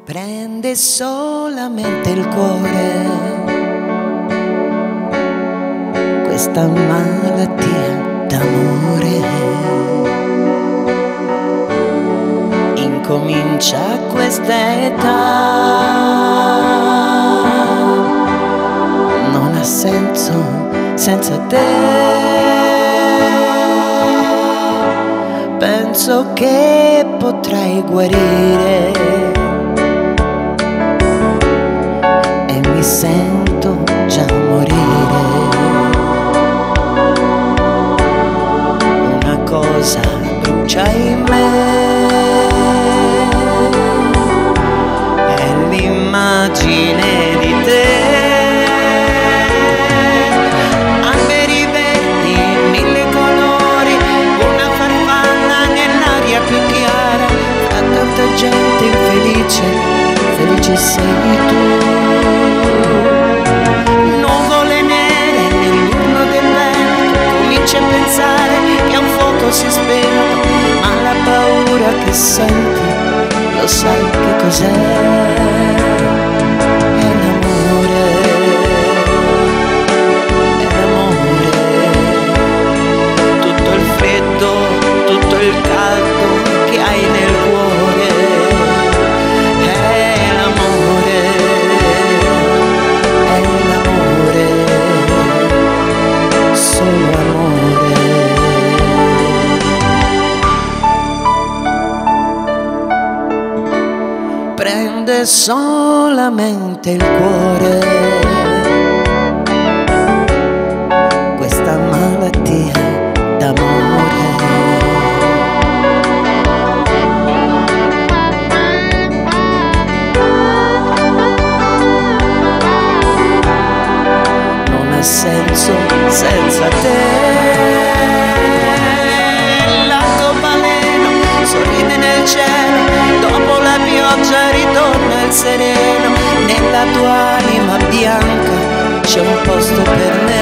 prende solamente il cuore questa malattia d'amore. Incomincia a questa età, non ha senso senza te. Penso che potrai guarire e mi sento già morire. Una cosa brucia in me, è l'immagine di te. Gente infelice, felice sei tu. Nuvole nere nell'urlo del vento, cominci a pensare che a un fuoco si spera, ma la paura che senti, lo sai che cos'è? È l'amore, è l'amore. Tutto il freddo, tutto il caldo che hai nel cuore. Prende solamente il cuore questa malattia d'amore. Non ha senso senza te. L'arcobaleno sorride nel cielo, dopo la pioggia ritorna il sereno. Nella tua anima bianca c'è un posto per me.